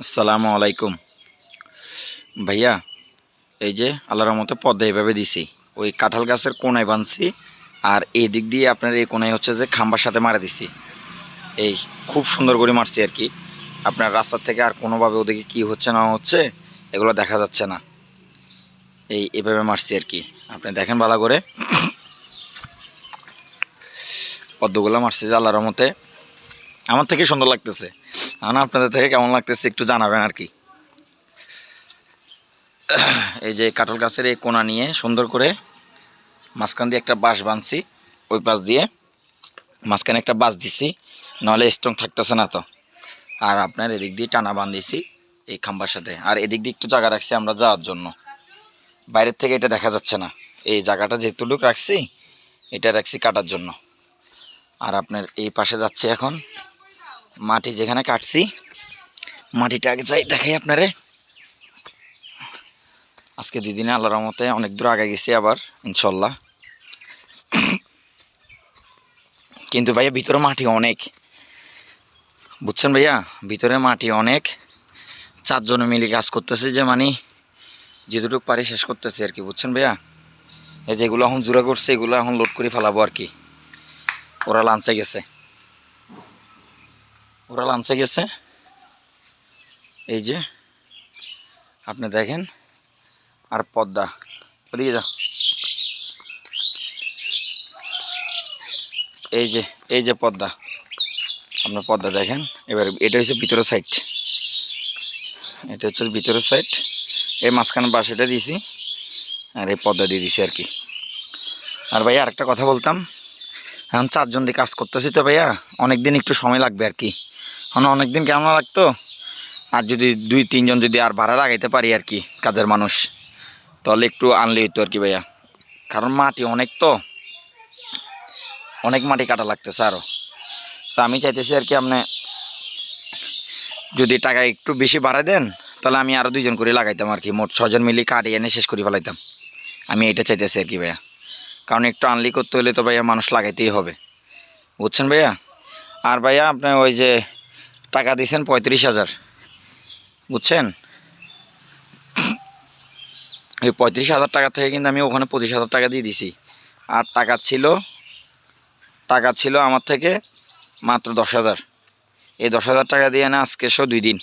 আসসালামু আলাইকুম ভাইয়া। এই যে আল্লাহর রহমতে পদ্মা এইভাবে দিছি, ওই কাঁঠাল গাছের কোনায় বাঁধছি, আর এই দিক দিয়ে আপনার এই কোনায় হচ্ছে যে খাম্বার সাথে মারা দিছি। এই খুব সুন্দর করে মারছি আর কি। আপনার রাস্তার থেকে আর কোনোভাবে ওদিকে কি হচ্ছে না হচ্ছে এগুলো দেখা যাচ্ছে না। এইভাবে মারছি আর কি, আপনি দেখেন ভালো করে পদ্মগুলো মারছি যে আল্লাহর রহমতে আমার থেকে সুন্দর লাগতেছে। আপনাদের থেকে কেমন লাগতেছে একটু জানাবেন আর কি। এই যে কাঁঠাল গাছের এই কোনা নিয়ে সুন্দর করে মাঝখান দিয়ে একটা বাঁশ বাঁধছি, ওই পাশ দিয়ে মাঝখানে একটা বাঁশ দিছি, নাহলে স্ট্রং থাকতেছে না তো। আর আপনার এদিক দিয়ে টানা বাঁধিয়েছি এই খাম্বার সাথে, আর এদিক দিয়ে একটু জায়গা রাখছি আমরা যাওয়ার জন্য। বাইরের থেকে এটা দেখা যাচ্ছে না, এই জায়গাটা যেহেতুটুকু রাখছি এটা রাখছি কাটার জন্য। আর আপনার এই পাশে যাচ্ছে এখন মাটি যেখানে কাটছি, মাটিটা আগে যাই দেখাই আপনারে। আজকে 2 দিনে আল্লাহর রহমতে অনেক দূর আগে গেছি আবার ইনশাল্লাহ। কিন্তু ভাইয়া ভিতরে মাটি অনেক, বুঝছেন ভাইয়া, ভিতরে মাটি অনেক। 4 জনে মিলে কাজ করতেছে, যে মানে যেটুকু পারি শেষ করতেছে আর কি, বুঝছেন ভাইয়া। এই যেগুলো এখন জোড়া করছে এগুলো এখন লোড করে ফেলাবো আর কি। ওরা লাঞ্চে গেছে। এই যে আপনি দেখেন, আর পদ্মা ওদিকে যা, এই যে পদ্মা, আপনার পদ্মা দেখেন। এবার এটা হচ্ছে ভিতরের সাইড, এটা হচ্ছে ভিতরের সাইড। এই মাঝখানে বাঁশটা দিয়েছি আর এই পদ্মা দিয়ে দিছি আর কি। আর ভাইয়া আরেকটা কথা বলতাম, এখন 4 জন দিয়ে কাজ করতেছি তো ভাইয়া, অনেক দিন একটু সময় লাগবে আর কি। অনেক দিন কেমন লাগতো, আর যদি 2-3 জন যদি আর ভাড়া লাগাইতে পারি আর কি কাজের মানুষ, তাহলে একটু আনলে হইতো আর কি ভাইয়া। কারণ মাটি অনেক, তো অনেক মাটি কাটা লাগতেছে আরও। তো আমি চাইতেছি আর কি, আপনি যদি টাকা একটু বেশি বাড়াই দেন তাহলে আমি আরও 2 জন করে লাগাইতাম আর কি, মোট 6 জন মিলে কাটি এনে শেষ করে ফেলাইতাম। আমি এটা চাইতেছি আর কি ভাইয়া, কারণ একটু আনলি করতে হলে তো ভাইয়া মানুষ লাগাইতেই হবে, বুঝছেন ভাইয়া। আর ভাইয়া আপনি ওই যে টাকা দিয়েছেন 35,000, বুঝছেন, ওই 35,000 টাকা থেকে কিন্তু আমি ওখানে 25,000 টাকা দিয়ে দিছি। আর টাকা ছিল আমার থেকে মাত্র 10,000। এই 10,000 টাকা দিয়ে না আজকে 2 দিন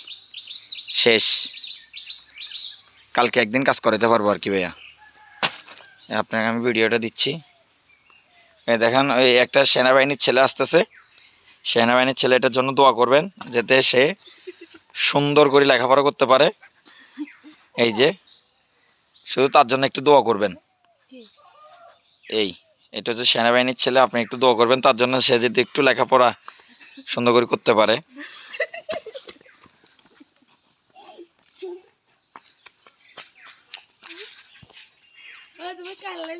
শেষ, কালকে একদিন কাজ করাতে পারবো আর কি ভাইয়া। আপনাকে আমি ভিডিওটা দিচ্ছি, এই দেখেন। ওই একটা সেনাবাহিনীর ছেলে আসতেছে, সেনাবাহিনীর ছেলেটার জন্য দোয়া করবেন যাতে সে সুন্দর করে লেখাপড়া করতে পারে। এই যে শুধু তার জন্য একটু দোয়া করবেন। এটা হচ্ছে সেনাবাহিনীর ছেলে, আপনি একটু দোয়া করবেন তার জন্য, সে যদি একটু লেখাপড়া সুন্দর করে করতে পারে।